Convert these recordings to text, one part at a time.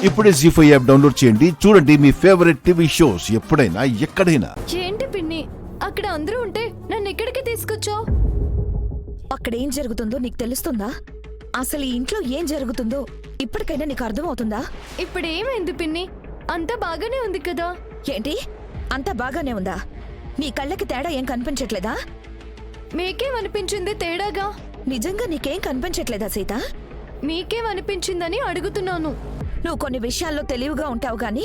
ఇప్పుడే జీ5 app download చేయండి. చూడండి మీ ఫేవరెట్ టీవీ షోస్ ఎప్పుడైనా ఎక్కడైనా. ఏంటి పిన్ని, అక్కడ అందరూ ఉంటే నన్ను ఎక్కడికి తీసుకొచ్చావు? అక్కడ ఏం జరుగుతుందో నీకు తెలుస్తుందా? అసలు ఈ ఇంట్లో ఏం జరుగుతుందో ఇప్పటికైనా నీకు అర్థమవుతుందా? ఇప్పుడు ఏమైంది పిన్ని? అంతా బాగానే ఉంది కదా. ఏంటి అంతా బాగానే ఉందా? నీ కళ్ళకి తేడా ఏం కనిపించట్లేదా? మీకేమనిపించింది తేడాగా? నిజంగా నీకేం కనిపించట్లేదా సీత? మీకేమనిపించిందని అడుగుతున్నాను. నువ్వు కొన్ని విషయాల్లో తెలివిగా ఉంటావు గాని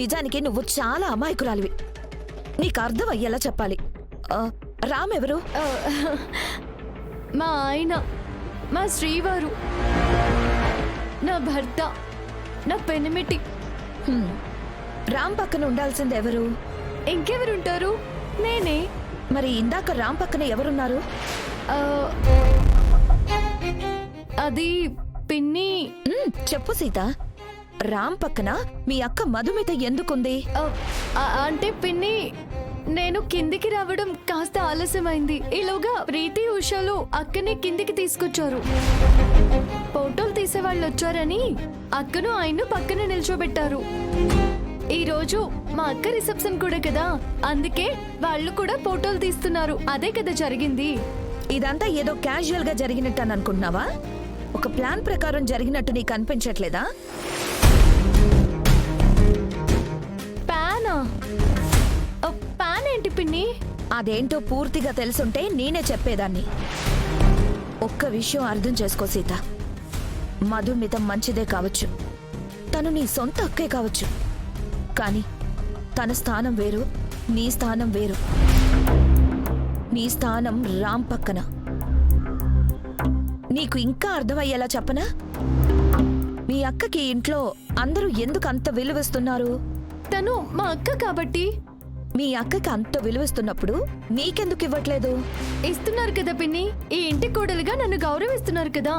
నిజానికి నువ్వు చాలా అమాయకురాలివి. నీకు అర్థం అయ్యేలా చెప్పాలి. రామ్ ఎవరు? ఆ, మా ఆయన, మా శ్రీవారు, నా భర్త, నా పెనిమిటి. రామ్ పక్కన ఉండాల్సింది ఎవరు? ఇంకెవరుంటారు? నేనే. మరి ఇందాక రామ్ పక్కన ఎవరున్నారు? ఆ, అది పిన్ని. చెప్పు సీత, రామ్ పక్కన మీ అక్క మధుమిత ఎందుకుంది? అంటే పిన్ని, నేను కిందికి రావడం కాస్త ఆలస్యమైంది. ఈలోగా ప్రీతి ఉషాలు అక్కనే కిందికి తీసుకొచ్చారు. ఫోటోలు తీసేవాళ్ళు వచ్చారని అక్కను ఆయన్ను పక్కన నిల్చోబెట్టారు. ఈ రోజు మా అక్క రిసెప్షన్ కూడా కదా, అందుకే వాళ్ళు కూడా ఫోటోలు తీస్తున్నారు. అదే కదా జరిగింది. ఇదంతా ఏదో క్యాజువల్ గా జరిగినట్టు అని అనుకుంటున్నావా? ఒక ప్లాన్ ప్రకారం జరిగినట్టు నీకు అనిపించట్లేదా? ప్యానా? ప్యాన్ ఏంటి పిన్ని? అదేంటో పూర్తిగా తెలుసుంటే నేనే చెప్పేదాన్ని. ఒక్క విషయం అర్థం చేసుకో సీత, మధుమిత మంచిదే కావచ్చు, తను నీ సొంత అక్కే కావచ్చు, కానీ తన స్థానం వేరు, నీ స్థానం వేరు. నీ స్థానం రామ్ పక్కన. నీకు ఇంకా అర్థమయ్యేలా చెప్పనా? మీ అక్కకి ఇంట్లో అందరూ ఎందుకు అంత విలువిస్తున్నారు? తను మా అక్క కాబట్టి. మీ అక్కకి అంత విలువిస్తున్నప్పుడు నీకెందుకు ఇవ్వట్లేదు? ఇస్తున్నారు కదా పిన్ని, ఈ ఇంటి కోడలుగా నన్ను గౌరవిస్తున్నారు కదా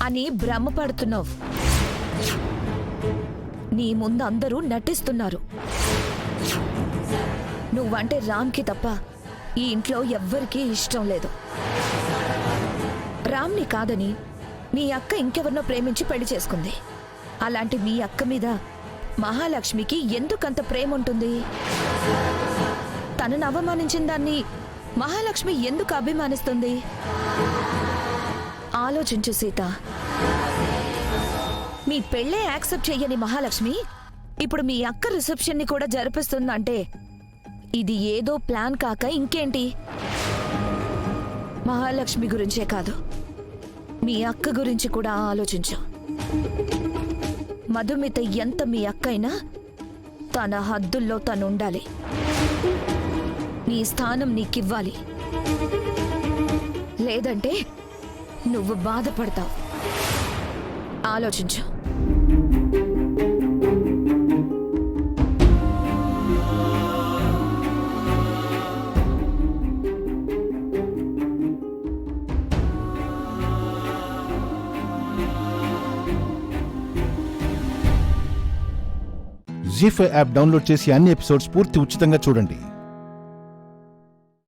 అని భ్రమపడుతున్నావు. నీ ముందు అందరూ నటిస్తున్నారు. నువ్వంటే రామ్కి తప్ప ఈ ఇంట్లో ఎవ్వరికీ ఇష్టం లేదు. రామ్ని కాదని మీ అక్క ఇంకెవరినో ప్రేమించి పెళ్లి చేసుకుంది. అలాంటి మీ అక్క మీద మహాలక్ష్మికి ఎందుకంత ప్రేమ ఉంటుంది? తనను అవమానించిన దాన్ని మహాలక్ష్మి ఎందుకు అభిమానిస్తుంది? ఆలోచించు సీత. మీ పెళ్ళే యాక్సెప్ట్ చెయ్యని మహాలక్ష్మి ఇప్పుడు మీ అక్క రిసెప్షన్ ని కూడా జరిపిస్తుందంటే ఇది ఏదో ప్లాన్ కాక ఇంకేంటి? మహాలక్ష్మి గురించే కాదు, మీ అక్క గురించి కూడా ఆలోచించు. మధుమిత ఎంత మీ అక్క అయినా తన హద్దుల్లో తను ఉండాలి. నీ స్థానం నీకివ్వాలి. లేదంటే నువ్వు బాధపడతావు. ఆలోచించు. జీ5 యాప్ డౌన్లోడ్ చేసి అన్ని ఎపిసోడ్స్ పూర్తి ఉచితంగా చూడండి.